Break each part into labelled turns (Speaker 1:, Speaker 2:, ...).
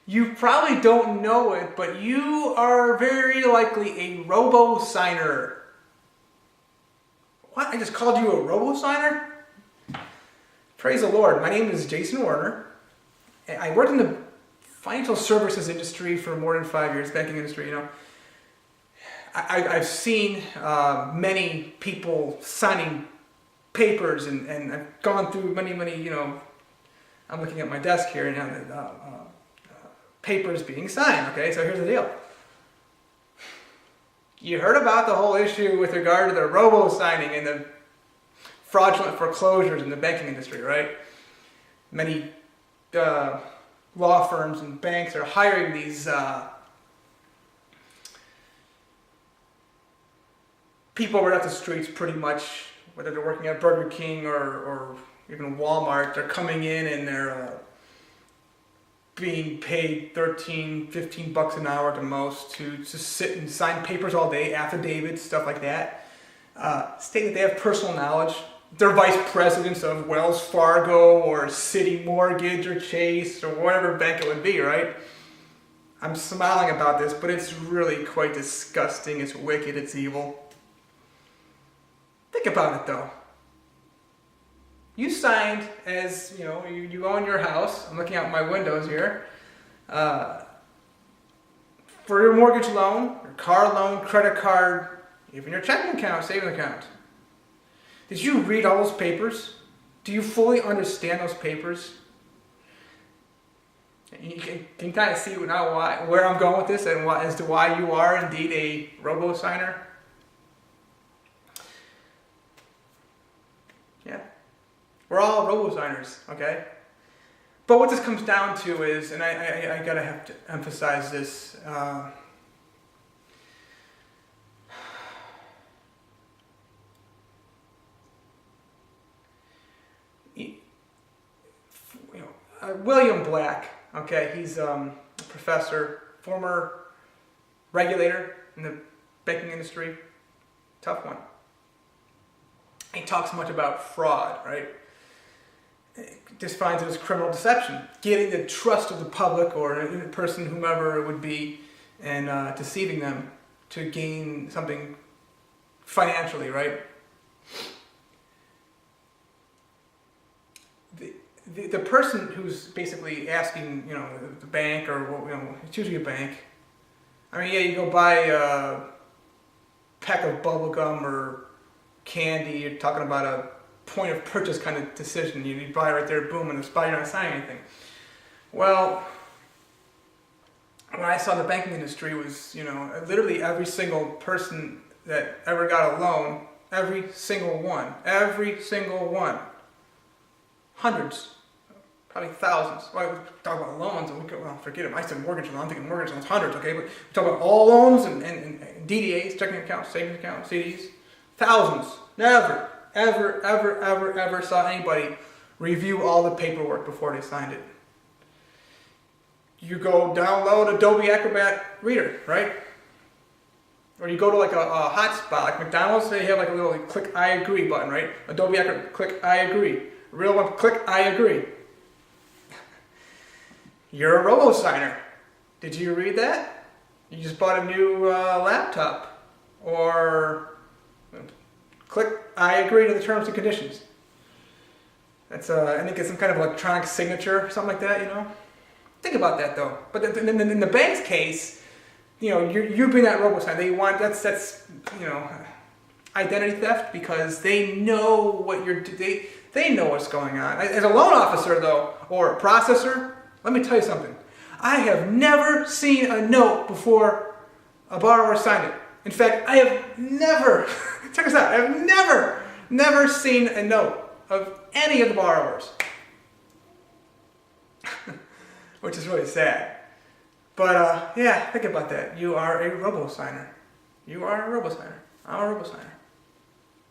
Speaker 1: You probably don't know it, but you are very likely a robo signer. What? I just called you a robo signer? Praise the Lord. My name is Jason Werner. I worked in the financial services industry for more than 5 years, banking industry, I've seen many people signing papers and I've gone through many, I'm looking at my desk here and papers being signed, okay? So here's the deal. You heard about the whole issue with regard to the robo-signing and the fraudulent foreclosures in the banking industry, right? Many law firms and banks are hiring these people right off the streets pretty much, whether they're working at Burger King or even Walmart. They're coming in and they're being paid 13, 15 bucks an hour at the most to sit and sign papers all day, affidavits, stuff like that, stating that they have personal knowledge. They're vice presidents of Wells Fargo or Citi Mortgage or Chase or whatever bank it would be, right? I'm smiling about this, but it's really quite disgusting. It's wicked. It's evil. Think about it, though. You signed as, you own your house. I'm looking out my windows here. For your mortgage loan, your car loan, credit card, even your checking account, savings account. Did you read all those papers? Do you fully understand those papers? You can kind of see now where I'm going with this and as to why you are indeed a robo-signer. Yeah. We're all robo-signers, okay? But what this comes down to is, and I gotta have to emphasize this, William Black, okay, he's a professor, former regulator in the banking industry, tough one. He talks much about fraud, right? Defines it as criminal deception, getting the trust of the public or a person, whomever it would be, and deceiving them to gain something financially, right? The person who's basically asking, the bank or, it's usually a bank. I mean, yeah, you go buy a pack of bubble gum or candy, you're talking about a point of purchase kind of decision. You buy it right there, boom, and the spot you're not signing anything. Well, when I saw the banking industry was, literally every single person that ever got a loan, every single one, hundreds, probably thousands. Well, we talk about loans, and forget them. I said mortgage loan, I'm thinking mortgage loans, hundreds, okay? But we talk about all loans and DDAs, checking accounts, savings accounts, CDs, thousands. Never, ever saw anybody review all the paperwork before they signed it. You go download Adobe Acrobat Reader, right? Or you go to like a hotspot, like McDonald's, they have like a little click I agree button, right? Adobe Acrobat, click I agree. Real one, click I agree. You're a robo-signer. Did you read that? You just bought a new laptop. Or click I agree to the terms and conditions. That's I think it's some kind of electronic signature, something like that, Think about that though. But in the bank's case, you're being that robo-signer. They want that's identity theft because they know what they know what's going on. As a loan officer though, or a processor, let me tell you something. I have never seen a note before a borrower signed it. In fact, I have never, check this out, I have never seen a note of any of the borrowers. Which is really sad. But yeah, think about that. You are a robo-signer. You are a robo-signer. I'm a robo-signer.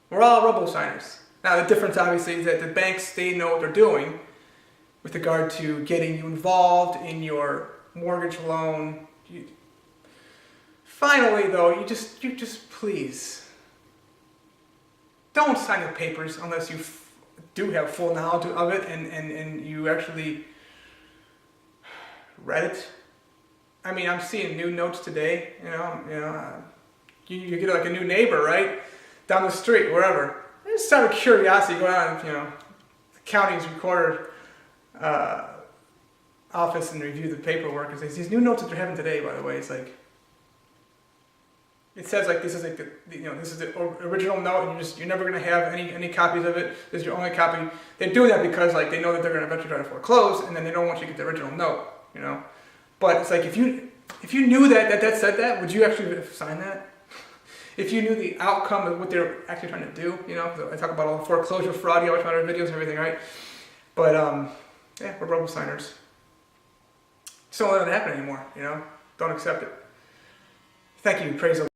Speaker 1: We're all robo-signers. Now the difference obviously is that the banks, they know what they're doing with regard to getting you involved in your mortgage loan. Finally though, you just please, don't sign the papers unless you do have full knowledge of it and you actually read it I mean, I'm seeing new notes today. You get like a new neighbor, right, down the street, wherever. Just out of curiosity, go down, the county's recorder office and review the paperwork. And these new notes that they're having today, by the way, it's like, it says like this is like this is the original note, and you're never gonna have any copies of it. This is your only copy. They do that because like they know that they're gonna eventually try to foreclose, and then they don't want you to get the original note, But it's like if you knew that said that, would you actually sign that? If you knew the outcome of what they're actually trying to do, I talk about all the foreclosure fraud, you watch my other videos and everything, right? But yeah, we're robo signers. Just don't let it happen anymore, Don't accept it. Thank you. Praise the Lord.